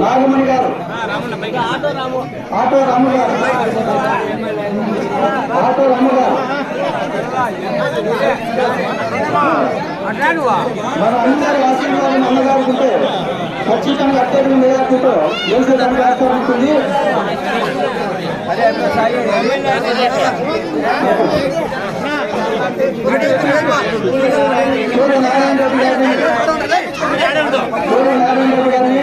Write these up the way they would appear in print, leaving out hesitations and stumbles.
నాగమణి గారు, ఆటో రాము గారు, ఆటో రాము గారు. మన అందరి ఆశీర్వాదం అన్నగారుకుంటే ఖచ్చితంగా అత్యధిక మెజార్టీతో గెలిచేదానికి ఆస్కారం ఉంటుంది. సూర్యనారాయణ రెడ్డి గారిని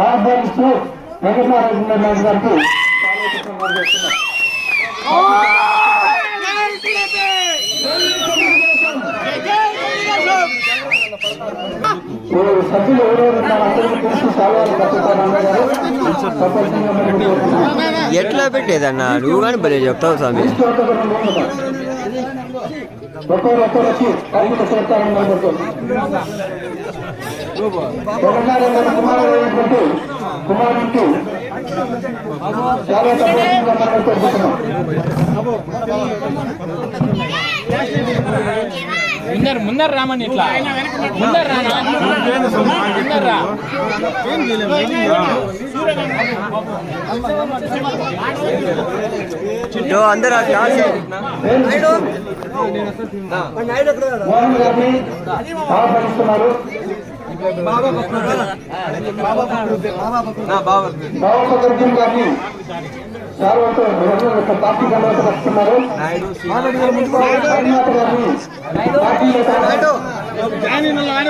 ఆహ్వానిస్తూ వెంకటనారాయణ గారికి సభ్యులు ఎవరెవరు తెలిసి సాల్వాలు కట్టుతారు. ఎట్లా పెట్టేదన్నా నువ్వు కానీ భలే చెప్తావు స్వామి. ఒక్కొక్కరికి కార్మిక సహకారం నిలబడుతుంది. కుమారుడికి చాలా సంతోషంగా మనం కోరుకుంటున్నాం. ముందర రామని ఇట్లా ముందర రా అందరూ మోహన్ గారిని ఆహ్వానిస్తున్నారు. బాబాపకర్జన్ గారిని సార్వతో పార్టీ కలవత వస్తున్నారు.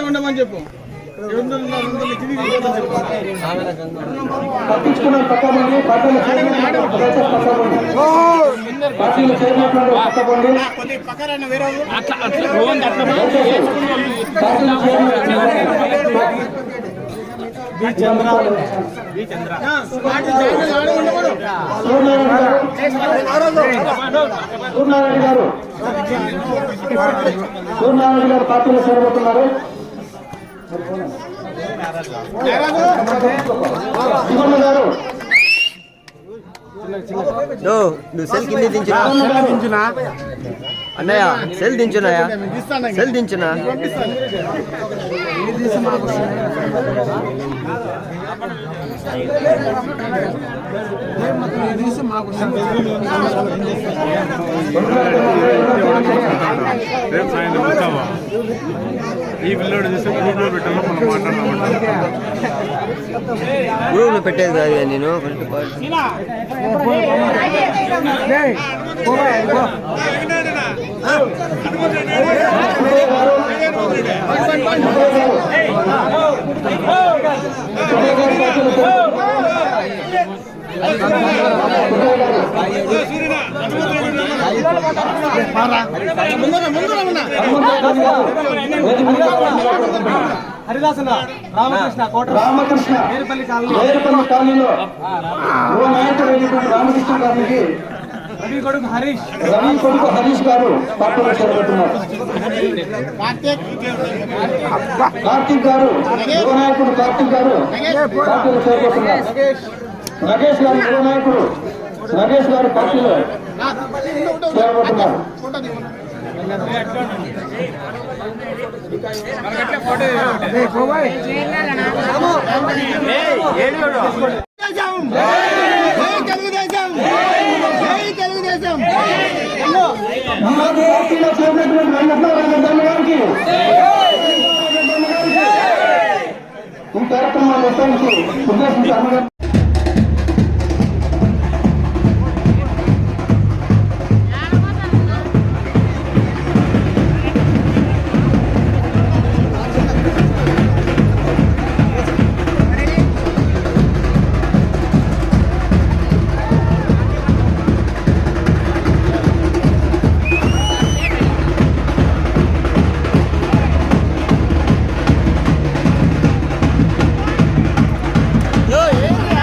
ఉండమని చెప్పు. పట్టించుకున్న పక్కబండి పార్టీలు పక్కబండి సూర్యనారాయణ గారు పార్టీలో చేరబోతున్నారు. గారు నువ్వు సెల్ కింద దించునా అన్నయ్య, సెల్ దించున్నాయా, సెల్ దించునా. రేపు సాయంత్రం వచ్చావా? ఈ పిల్లోడు చూస్తే గ్రూప్లో పెట్టాలో మనం మాట్లాడదామంటే గ్రూప్లో పెట్టేది కాదు నేను. హరిదాసన రామకృష్ణ వేరుపల్లి కాలనీలో రామకృష్ణ గారికి రవి కొడుకు హరీష్ గారు పార్టీలో చేరబోతున్నారు. కార్తీక్ గారు, యువనాయకుడు కార్తీక్ గారు పార్టీలో చేరబోతున్నారు. నగేష్ గారు, యువనాయకుడు నగేష్ గారు పార్టీలో చేరబోతున్నారు. పార్టీలో చేరినటువంటి ఈ కార్యక్రమాన్ని ఉద్దేశించి Yo, yeah.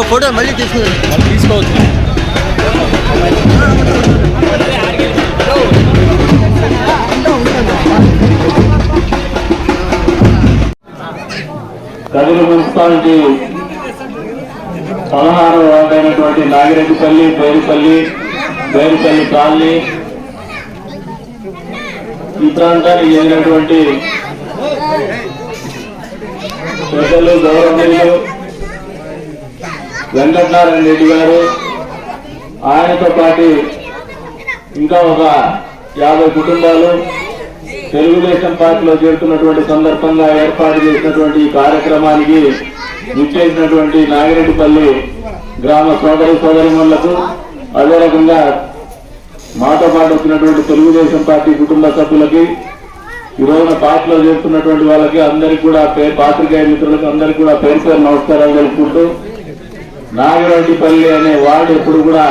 ఫోటో మళ్ళీ తీసుకోవచ్చు. కదిరి మున్సిపాలిటీ 16వ వార్డు అయినటువంటి నాగిరెడ్డిపల్లి, బేరుపల్లి కాలనీ ఈ ప్రాంతానికి చెందినటువంటి పెద్దలు గౌరవనీయులు వెంకటనారాయణ రెడ్డి గారు, ఆయనతో పాటు ఇంకా ఒక 50 కుటుంబాలు తెలుగుదేశం పార్టీలో చేరుతున్నటువంటి సందర్భంగా ఏర్పాటు చేసినటువంటి ఈ కార్యక్రమానికి విచ్చేసినటువంటి నాగిరెడ్డిపల్లి గ్రామ సోదరిమణులకు, అదే రకంగా మాతో పాటు వచ్చినటువంటి తెలుగుదేశం పార్టీ కుటుంబ సభ్యులకి, ఈ రోజున పార్టీలో చేస్తున్నటువంటి వాళ్ళకి అందరికీ కూడా పాత్రికేయ మిత్రులకు అందరికీ కూడా పేరు నమస్కారాలు తెలుపుకుంటూ, నాగిరెడ్డిపల్లి అనే వార్డు ఎప్పుడు కూడా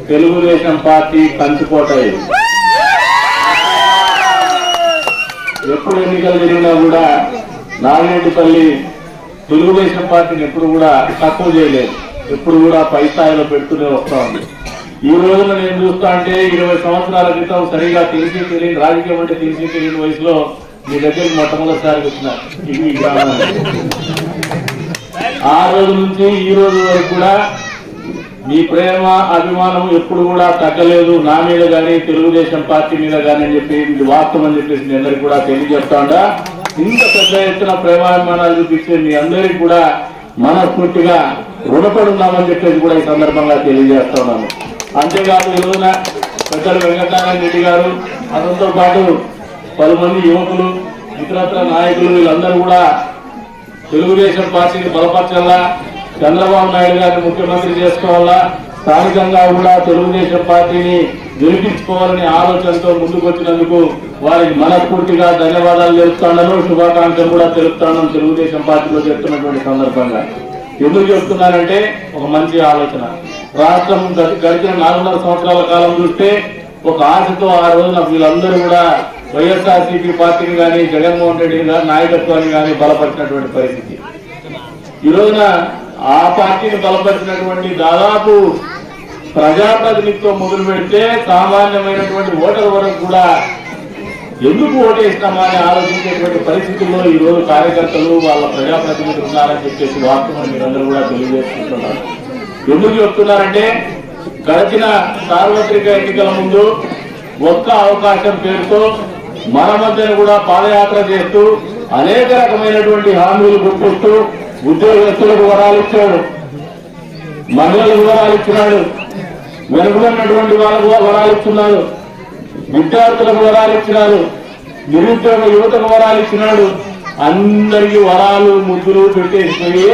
తెలుగుదేశం పార్టీ కంచుకోటాయి. ఎప్పుడు ఎన్నికలు జరిగినా కూడా నాగిరెడ్డిపల్లి తెలుగుదేశం పార్టీని ఎప్పుడు కూడా తక్కువ చేయలేదు, ఎప్పుడు కూడా పై స్థాయిలో పెడుతూనే వస్తా ఉంది. ఈ రోజున నేను చూస్తా అంటే 20 సంవత్సరాల క్రితం సరిగా తెలియని రాజకీయం అంటే తెలియని వయసులో మీ దగ్గరికి మొట్టమొదటిసారి వచ్చిన ఈ గ్రామానికి, ఆ రోజు నుంచి ఈ రోజు వరకు కూడా మీ ప్రేమ అభిమానం ఎప్పుడు కూడా తగ్గలేదు, నా మీద కానీ తెలుగుదేశం పార్టీ మీద కానీ అని చెప్పి ఇది వాస్తవం అని చెప్పేసి మీ అందరికి కూడా తెలియజేస్తాడా. ఇంత పెద్ద ఎత్తున ప్రేమాభిమానాలు చూపించే మీ అందరికీ కూడా మనస్ఫూర్తిగా రుణపడి ఉన్నామని చెప్పేసి కూడా ఈ సందర్భంగా తెలియజేస్తా ఉన్నాను. అంతేకాదు ఈ రోజున పెద్దలు వెంకటనారాయణ రెడ్డి గారు, అతనితో పాటు 10 మంది యువకులు, ఇతరత్ర నాయకులు వీళ్ళందరూ కూడా తెలుగుదేశం పార్టీని బలపరచాలా, చంద్రబాబు నాయుడు గారిని ముఖ్యమంత్రి చేసుకోవాలా, స్థానికంగా కూడా తెలుగుదేశం పార్టీని గెలిపించుకోవాలనే ఆలోచనతో ముందుకు వచ్చినందుకు వారికి మనస్ఫూర్తిగా ధన్యవాదాలు తెలుపుతున్నాను, శుభాకాంక్షలు కూడా తెలుపుతున్నాను. తెలుగుదేశం పార్టీలో చెప్తున్నటువంటి సందర్భంగా ఎందుకు చెప్తున్నానంటే ఒక మంచి ఆలోచన. రాష్ట్రం గడిచిన 4.5 సంవత్సరాల కాలం చూస్తే ఒక ఆశతో ఆ రోజున వీళ్ళందరూ కూడా వైఎస్ఆర్సీపీ పార్టీని కానీ జగన్మోహన్ రెడ్డి గారి నాయకత్వాన్ని కానీ బలపరిచినటువంటి పరిస్థితి. ఈ రోజున ఆ పార్టీని బలపరిచినటువంటి దాదాపు ప్రజాప్రతినిధితో మొదలు పెడితే సామాన్యమైనటువంటి ఓటర్ వరకు కూడా ఎందుకు ఓటేస్తామా అని ఆలోచించేటువంటి పరిస్థితుల్లో ఈ రోజు కార్యకర్తలు వాళ్ళ ప్రజాప్రతినిధులు ఉన్నారని చెప్పేసి వాస్తవం మీరందరూ కూడా తెలియజేసుకుంటున్నారు. ఎందుకు చెప్తున్నారంటే గడిచిన సార్వత్రిక ఎన్నికల ముందు ఒక్క అవకాశం పేరుతో మన మధ్యన కూడా పాదయాత్ర చేస్తూ అనేక రకమైనటువంటి హామీలు గుర్తిస్తూ ఉద్యోగస్తులకు వరాలు ఇచ్చాడు, మహిళలకు వరాలు ఇచ్చినాడు, వెనుకబడినటువంటి వాళ్ళకు వరాలు ఇస్తున్నాడు, విద్యార్థులకు వరాలు ఇచ్చినాడు, నిరుద్యోగ యువతకు వరాలు ఇచ్చినాడు. అందరికీ వరాలు ముద్దులు పెట్టేసిపోయి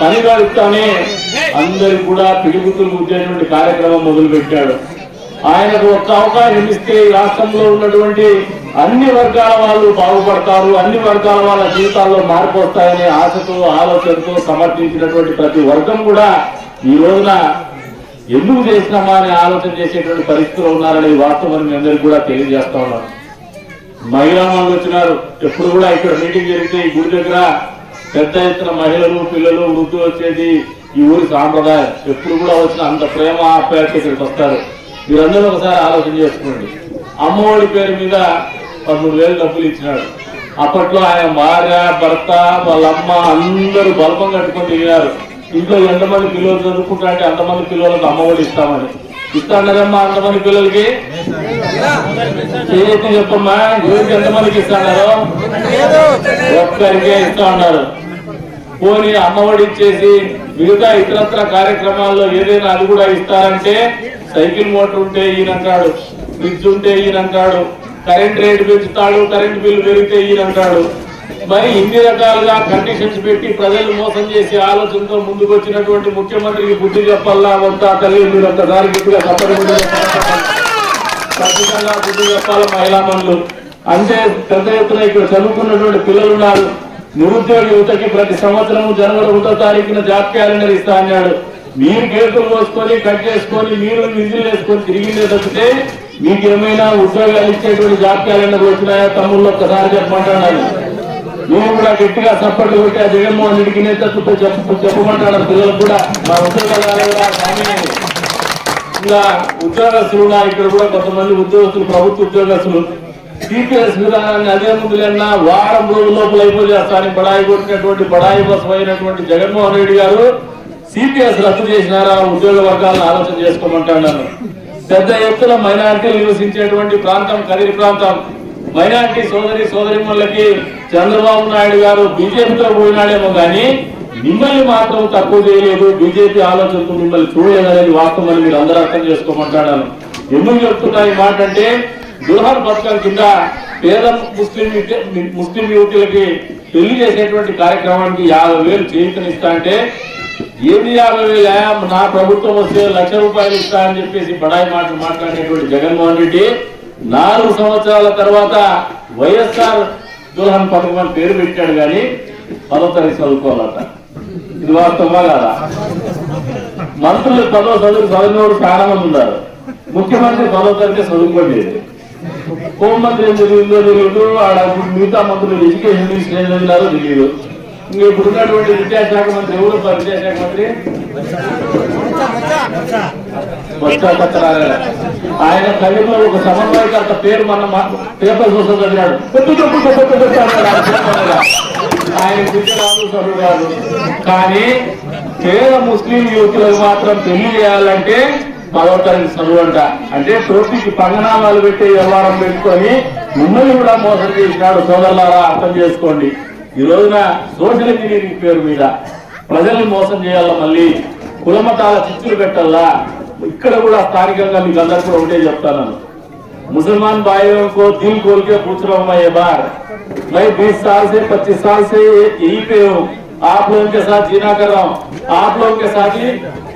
పని గడుపుతానే అందరికి కూడా పిడిగుతులు గుద్దేటువంటి కార్యక్రమం మొదలు పెట్టాడు. ఆయనకు ఒక్క అవకాశం ఇస్తే ఈ రాష్ట్రంలో ఉన్నటువంటి అన్ని వర్గాల వాళ్ళు బాగుపడతారు, అన్ని వర్గాల వాళ్ళ జీవితాల్లో మార్పు వస్తాయనే ఆశతో ఆలోచనతో సమర్థించినటువంటి ప్రతి వర్గం కూడా ఈ రోజున ఎందుకు చేసినామా అని ఆలోచన చేసేటువంటి పరిస్థితులు ఉన్నారని వాస్తవం మీ అందరికీ కూడా తెలియజేస్తా ఉన్నారు. మహిళా మనులు వచ్చినారు. ఎప్పుడు కూడా ఇక్కడ మీటింగ్ జరిగితే ఈ గుడి దగ్గర పెద్ద ఎత్తున మహిళలు, పిల్లలు, వృద్ధులు వచ్చేది ఈ ఊరి సాంప్రదాయం. ఎప్పుడు కూడా వచ్చిన అంత ప్రేమ ఆప్యాయత ఇక్కడికి వస్తారు. మీరందరూ ఒకసారి ఆలోచన చేసుకోండి. అమ్మఒడి పేరు మీద 13,000 డబ్బులు ఇచ్చినాడు. అప్పట్లో ఆయన భార్య, భర్త, వాళ్ళ అమ్మ అందరూ బల్బం కట్టుకొని దిగినారు. ఇంట్లో ఎంతమంది పిల్లలు చదువుకుంటా అంటే అంతమంది పిల్లలకు అమ్మఒడి ఇస్తామని. ఇస్తాడమ్మా అంతమంది పిల్లలకి చేతి చెప్పమ్మా, ఎవరికి ఎంతమందికి ఇస్తాడారో ఒక్కరికే ఇస్తా ఉన్నారు. పోనీ అమ్మఒడి ఇచ్చేసి మిగతా ఇతరత్ర కార్యక్రమాల్లో ఏదైనా అది కూడా ఇస్తారంటే సైకిల్ మోటార్ ఉంటే ఈయనంటాడు, ఫ్రిడ్జ్ ఉంటే ఈయనంటాడు, కరెంట్ రేటు పెంచుతాడు, కరెంట్ బిల్లు పెరిగితే ఈయనంటాడు. మరి ఇన్ని రకాలుగా కండిషన్స్ పెట్టి ప్రజలు మోసం చేసే ఆలోచనతో ముందుకు వచ్చినటువంటి ముఖ్యమంత్రికి బుద్ధి చెప్పాలా వద్దా తల్లి? మీరు ఒక్కసారి గట్టిగా ఖచ్చితంగా బుద్ధి చెప్పాలా మహిళా మనులు. అంటే పెద్ద ఎత్తున ఇక్కడ చదువుకున్నటువంటి పిల్లలు ఉన్నారు. నిరుద్యోగ యువతకి ప్రతి సంవత్సరం జనవరి 1వ తారీఖున జాబ్ క్యాలెండర్ ఇస్తా అన్నాడు. మీరు కేసులు పోసుకొని కట్ చేసుకొని మీరు విజిల్ వేసుకొని తిరిగిందే తప్పితే మీకేమైనా ఉద్యోగాలు ఇచ్చేటువంటి జాబ్ క్యాలెండర్ వచ్చినాయా తమ్ముళ్ళు? ఒక్కసారి చెప్పమంటున్నాను. నేను కూడా గట్టిగా సపోర్ట్ కొట్టి ఆ జగన్మోహన్ రెడ్డికి నేతృత్వంతో చెప్పమంటాడు పిల్లలకు కూడా. మా ఉద్యోగాలు ఇలా ఉద్యోగస్తులు ఉన్నారు. ఇక్కడ కూడా కొంతమంది ఉద్యోగస్తులు, ప్రభుత్వ ఉద్యోగస్తులు సిపిఎస్ విధానాన్ని అదే ముందులన్నా వారం రోజుల లోపల అయిపోయేస్తారని బడాయి కొట్టినటువంటి బడాయి బస్సు అయినటువంటి జగన్మోహన్ రెడ్డి గారు సిపిఎస్ రద్దు చేసినారా? ఉద్యోగ వర్గాలను ఆలోచన చేసుకోమంటున్నాను. పెద్ద ఎత్తున మైనారిటీలు నివసించేటువంటి ప్రాంతం కదిరి ప్రాంతం. మైనారిటీ సోదరిమణులకి చంద్రబాబు నాయుడు గారు బీజేపీతో పోయినాడేమో కానీ మిమ్మల్ని మాత్రం తక్కువ చేయలేదు, బీజేపీ ఆలోచనతో మిమ్మల్ని చూడలేదనేది వాస్తవం మీరు అందరూ అర్థం చేసుకోమంటాను. ఎందుకు చెప్తున్నా ఈ మాట అంటే దుల్హన్ పథకం కింద పేద ముస్లిం యువతులకి పెళ్లి చేసేటువంటి కార్యక్రమానికి 50,000 చేయూతనిస్తా అంటే ఏది 50,000 నా ప్రభుత్వం వస్తే ₹1,00,000 ఇస్తా అని చెప్పేసి బడాయి మాటలు మాట్లాడేటువంటి జగన్మోహన్ రెడ్డి 4 సంవత్సరాల తర్వాత వైఎస్ఆర్ దుల్హన్ పథకం అని పేరు పెట్టాడు కానీ 10వ తరగతి చదువుకోవాలట. ఇది వాస్తవమా కాదా? మంత్రులు 10వ చదివినోడు చాలా మంది ఉన్నారు. ముఖ్యమంత్రి 10వ తరగతి చదువుకోండి. హోంమంత్రి ఏం తెలియదో తెలియదు, ఆడ మిగతా మంత్రులు ఎడ్యుకేషన్ మినిస్టర్ ఏం చదివినారో తెలియదు. ఇంకా ఇప్పుడు ఉన్నటువంటి విద్యాశాఖ మంత్రి ఎవరు? విద్యాశాఖ మంత్రి ఆయన కవిలో ఒక సమన్వయకర్త పేరు మన పేపర్ కోసం చదివాడు. ఆయన విద్య రాదు, చదువు రాదు. కానీ పేద ముస్లిం యువకులకు మాత్రం పెళ్లి చేయాలంటే 10వ తరగతి చదువు అంట. అంటే టోపీకి పంగనామాలు పెట్టే వ్యవహారం పెట్టుకొని మిమ్మల్ని కూడా మోసం చేసినాడు. సోదరులారా అర్థం చేసుకోండి. ఈ రోజున సోషల్ ఇంజనీరింగ్ పేరు మీద ప్రజల్ని మోసం చేయాలా, మళ్ళీ కులమతాల చిచ్చులు పెట్టాలా. ఇక్కడ కూడా స్థానికంగా మీకు అందరూ కూడా ఒకటే చెప్తాను, मुसलमान भाइयों को दिल खोल के पूछ रहा हूँ मैं ये बार, मैं 20 साल से 25 साल से यहीं पे हूँ, आप लोगों के साथ जीना कर रहा हूँ, आप लोगों के साथ ही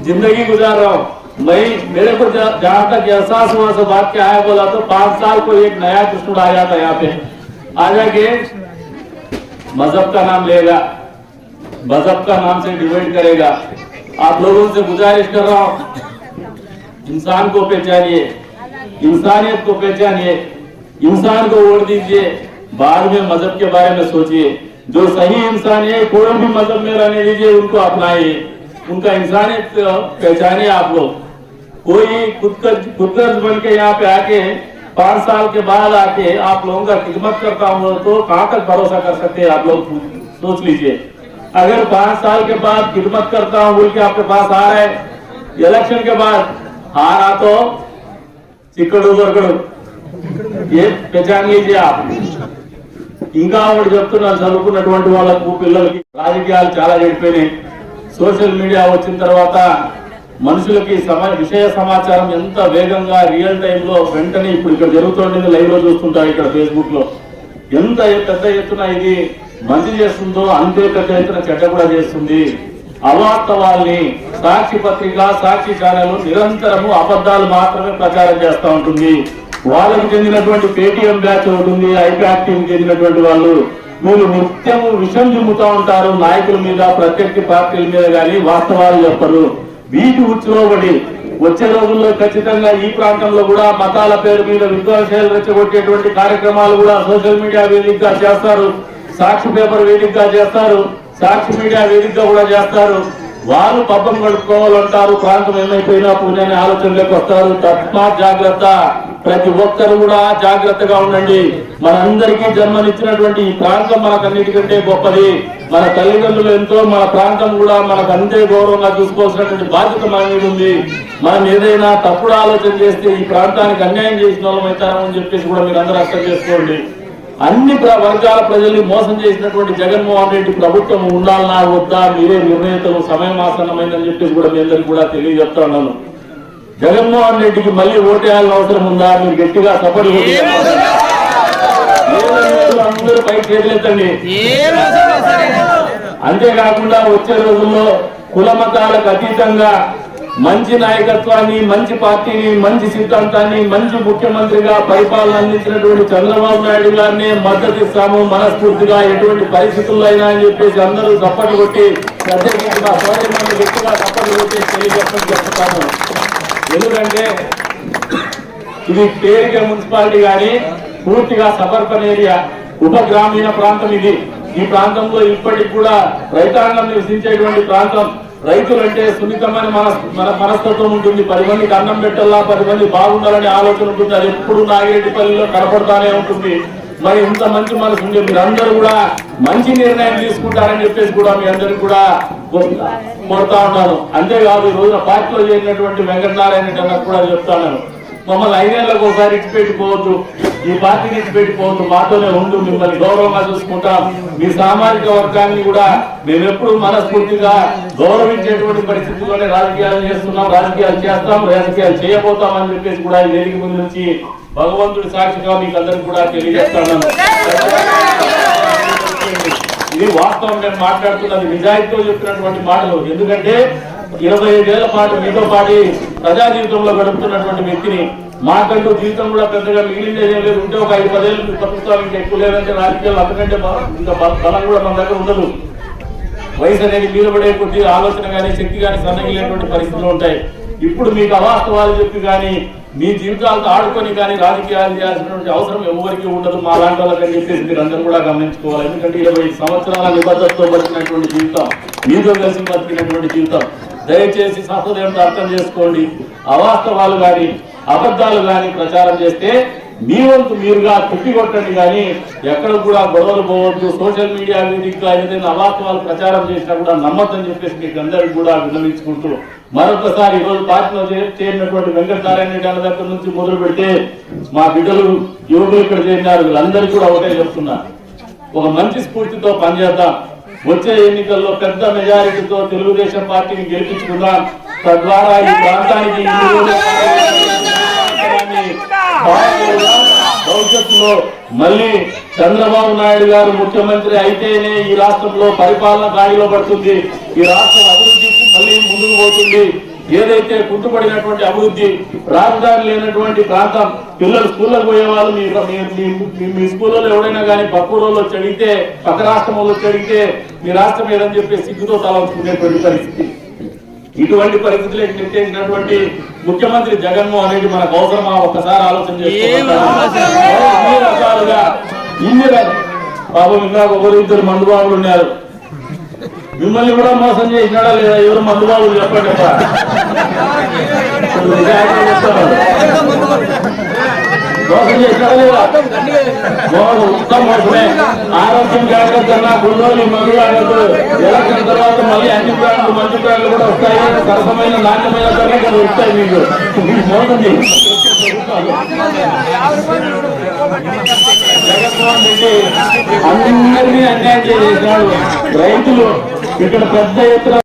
जिंदगी गुजार रहा हूँ। मैं मेरे को जहाँ तक एहसास हुआ सब बात क्या है बोला तो 5 साल को एक नया कृष्ण आ जाता है यहाँ पे, आ जाके मजहब का नाम लेगा, मजहब का नाम से डिवाइड करेगा। आप लोगों से गुजारिश कर रहा हूँ, इंसान को पहचानिए, इंसानियत को पहचानिए, इंसान को वोट दीजिए, बाद में मजहब के बारे में सोचिए। जो सही इंसान है कोई भी मजहब में रहने दीजिए, उनको अपनाइए, उनका इंसानियत पहचानिए। आप लोग कोई खुदगर्ज बन के यहाँ पे आके 5 साल के बाद आके आप लोगों का खिदमत करता हूँ तो कहाँ तक भरोसा कर सकते हैं आप लोग सोच लीजिए। अगर 5 साल के बाद खिदमत करता हूँ बोल के आपके पास आ रहा है, इलेक्शन के बाद हारा तो चिकड़ू दొరకడు, ये पहचान लीजिए आप। ఇంకా ఒకటి చెప్తున్నారు, చదువుకున్నటువంటి వాళ్ళకు పిల్లలకి రాజకీయాలు చాలా చెడిపోయినాయి. సోషల్ మీడియా వచ్చిన తర్వాత మనుషులకి విషయ సమాచారం ఎంత వేగంగా రియల్ టైంలో వెంటనే ఇప్పుడు ఇక్కడ జరుగుతుండేది లైవ్ లో చూస్తుంటారు. ఇక్కడ ఫేస్బుక్ లో ఎంత పెద్ద ఎత్తున ఇది మంచి చేస్తుందో అంతే పెద్ద ఎత్తున చెడ్డ కూడా చేస్తుంది. అవాస్తవాల్ని సాక్షి పత్రిక, సాక్షి ఛానల్ నిరంతరము అబద్ధాలు మాత్రమే ప్రచారం చేస్తూ ఉంటుంది. వాళ్ళకి చెందినటువంటి పేటీఎం బ్యాచ్ ఒకటి ఉంది, ఐప్యాక్ టీం చెందినటువంటి వాళ్ళు, మీరు నిత్యము విషం జిమ్ముతూ ఉంటారు నాయకుల మీద, ప్రత్యర్థి పార్టీల మీద, కానీ వాస్తవాలు చెప్పరు. వీటి ఉచ్చులో పడి వచ్చే రోజుల్లో ఖచ్చితంగా ఈ ప్రాంతంలో కూడా మతాల పేరు మీద విధ్వంసాలు రెచ్చగొట్టేటువంటి కార్యక్రమాలు కూడా సోషల్ మీడియా వేదికగా చేస్తారు, సాక్షి పేపర్ వేదికగా చేస్తారు, సాక్షి మీడియా వేదికగా కూడా చేస్తారు. వాళ్ళు పబ్బం గడుపుకోవాలంటారు, ప్రాంతం ఏమైపోయినా పూణే అనే ఆలోచనలోకి వస్తారు. తస్మాత్ జాగ్రత్త, ప్రతి ఒక్కరు కూడా జాగ్రత్తగా ఉండండి. మనందరికీ జన్మనిచ్చినటువంటి ఈ ప్రాంతం మనకన్నిటికంటే గొప్పది. మన తల్లిదండ్రులు ఎంతో, మన ప్రాంతం కూడా మనకు అంతే గౌరవంగా చూసుకోవాల్సినటువంటి బాధ్యత మన మీద ఉంది. మనం ఏదైనా తప్పుడు ఆలోచన చేస్తే ఈ ప్రాంతానికి అన్యాయం చేసిన వాళ్ళం అవుతామని చెప్పేసి కూడా మీరు అందరూ అర్థం చేసుకోండి. అన్ని వర్గాల ప్రజల్ని మోసం చేసినటువంటి జగన్మోహన్ రెడ్డి ప్రభుత్వం ఉండాలన్నా వద్దా మీరే నిర్ణయితలు, సమయం ఆసన్నమైందని చెప్పేసి కూడా మీ అందరికీ కూడా తెలియజెప్తా ఉన్నాను. జగన్మోహన్ రెడ్డికి మళ్ళీ ఓటేయాల్సిన అవసరం ఉందా? మీరు గట్టిగా సపోర్ట్ అందరూ పైకి చేతులెత్తండి. అంతేకాకుండా వచ్చే రోజుల్లో కుల మతాలకు అతీతంగా మంచి నాయకత్వాన్ని, మంచి పార్టీని, మంచి సిద్ధాంతాన్ని, మంచి ముఖ్యమంత్రిగా పరిపాలన అందించినటువంటి చంద్రబాబు నాయుడు గారిని మద్దతు ఇస్తాము మనస్ఫూర్తిగా, ఎటువంటి పరిస్థితుల్లో అయినా అని చెప్పేసి అందరూ చప్పట్లు కొట్టి ప్రత్యేకించి మా సోదరులను గట్టిగా చప్పట్లు కొట్టి చెప్తాను. ఎందుకంటే ఇది పేరుగా మున్సిపాలిటీ కానీ పూర్తిగా సబర్బన్ ఏరియా, ఉప గ్రామీణ ప్రాంతం ఇది. ఈ ప్రాంతంలో ఇప్పటికి కూడా రైతాంగం నివసించేటువంటి ప్రాంతం. రైతులంటే సున్నితమైన మన మనస్తత్వం ఉంటుంది. 10 మందికి అన్నం పెట్టాలా, 10 మంది బాగుండాలనే ఆలోచన ఉంటుంది. అది ఎప్పుడు నాగిరెడ్డిపల్లిలో కనపడతానే ఉంటుంది. మరి ఇంత మంచి మనసు ఉండే మీరందరూ కూడా మంచి నిర్ణయం తీసుకుంటారని చెప్పేసి కూడా మీ అందరికి కూడా కోరుతా ఉన్నాను. అంతేకాదు ఈ రోజున పార్టీలో చేరినటువంటి వెంకటనారాయణ రెడ్డి కూడా చెప్తాను, మమ్మల్ని 5 ఏళ్లకు ఒకసారి ఇచ్చిపెట్టిపోవద్దు, ఈ పార్టీని ఇచ్చిపెట్టిపోవద్దు, మాతోనే ఉండు, మిమ్మల్ని గౌరవంగా చూసుకుంటాం. మీ సామాజిక వర్గాన్ని కూడా మేము ఎప్పుడు మనస్ఫూర్తిగా గౌరవించేటువంటి పరిస్థితుల్లోనే రాజకీయాలు చేస్తున్నాం, రాజకీయాలు చేస్తాం, రాజకీయాలు చేయబోతాం అని చెప్పేసి కూడా ఈ వేదిక ముందు నుంచి భగవంతుడి సాక్షిగా మీకు అందరికి కూడా తెలియజేస్తాను. ఇది వాస్తవం, నేను మాట్లాడుతున్నది నిజాయితీతో చెప్పినటువంటి మాటలు. ఎందుకంటే 25 ఏళ్ల పాటు మీతో పాటు ప్రజా జీవితంలో గడుపుతున్నటువంటి వ్యక్తిని, మాకంటూ జీవితం కూడా పెద్దగా మిగిలిందేదే లేదు. ఉంటే ఒక 5-10 ఏళ్ళు ప్రభుత్వాలు ఇంకా ఎక్కువ లేదంటే రాజకీయాలు అంతకంటే ఇంకా బలం కూడా మన దగ్గర ఉండదు. వయసు అనేది మీద పడే కొద్ది ఆలోచన కానీ శక్తి కానీ సన్నగిలేటువంటి పరిస్థితులు ఉంటాయి. ఇప్పుడు మీకు అవాస్తవాలు చెప్పి కానీ మీ జీవితాలతో ఆడుకొని కానీ రాజకీయాలు చేయాల్సినటువంటి అవసరం ఎవరికి ఉండదు, మా లాంటి వాళ్ళకని చెప్పేసి మీరు అందరూ కూడా గమనించుకోవాలి. ఎందుకంటే 20 సంవత్సరాల నిబద్ధతతో బతికినటువంటి జీవితం, మీతో కలిసి బతికినటువంటి జీవితం. దయచేసి సహృదయంతో అర్థం చేసుకోండి. అవాస్తవాలు కానీ అబద్ధాలు కానీ ప్రచారం చేస్తే మీ వంతు మీరుగా తిప్పి కొట్టండి, కానీ ఎక్కడ కూడా గొడవలు పోవద్దు. సోషల్ మీడియా వేదికగా ఏదైనా అవాస్తవాలు ప్రచారం చేసినా కూడా నమ్మద్దని చెప్పేసి మీకు అందరికీ కూడా విన్నవించుకుంటూ మరొకసారి ఈరోజు పార్టీలో చేరినటువంటి వెంకటనారాయణ రెడ్డి అన్న దగ్గర నుంచి మొదలు పెడితే మా బిడ్డలు యువకులు ఇక్కడ చేరినారు, వీళ్ళందరికీ కూడా ఒకటే చెప్తున్నా, ఒక మంచి స్ఫూర్తితో పనిచేద్దాం. వచ్చే ఎన్నికల్లో పెద్ద మెజారిటీతో తెలుగుదేశం పార్టీని గెలిపించుకుందాం. తద్వారా ఈ ప్రాంతానికి భవిష్యత్తులో మళ్ళీ చంద్రబాబు నాయుడు గారు ముఖ్యమంత్రి అయితేనే ఈ రాష్ట్రంలో పరిపాలన గాడిలో పడుతుంది, ఈ రాష్ట్రం అభివృద్ధి మళ్ళీ ముందుకు పోతుంది. ఏదైతే కుంటుపడినటువంటి అభివృద్ధి, రాజధాని లేనటువంటి ప్రాంతం, పిల్లలు స్కూళ్ళకు పోయే వాళ్ళు మీ స్కూల్లో ఎవరైనా కానీ పక్క ఊళ్ళో వచ్చి అడిగితే, పక్క రాష్ట్రంలో వచ్చి అడిగితే మీ రాష్ట్రం ఏదని చెప్పి సిగ్గుతో తలంచుకునేటువంటి పరిస్థితి. ఇటువంటి పరిస్థితులకు నెట్టేసినటువంటి ముఖ్యమంత్రి జగన్మోహన్ రెడ్డి మనకు అవసరమా? ఒక్కసారి ఆలోచన రకాలుగా ఇన్ని పాపం ఇంకా ఒకరు ఇద్దరు మందుబాబులు ఉన్నారు, మిమ్మల్ని కూడా మోసం చేసినాడా లేదా? ఎవరు మందుబాబులు చెప్పండి. మోసం చేసినాడా లేదా? ఉత్తమ మోసమే. ఆరోగ్యం జాగ్రత్త అన్నా గుండోలు మందు జాగ్రత్త. ఎలక్షన్ తర్వాత మళ్ళీ అన్ని బ్రాండ్లు మంచి బ్రాండ్లు కూడా వస్తాయి, సరసమైన నాణ్యమైన ధరలు కూడా వస్తాయి. మీకు మోసం జగన్మోహన్ రెడ్డి అందరినీ అన్యాయం చేసినాడు. రైతులు ఇక్కడ పెద్ద ఎత్తున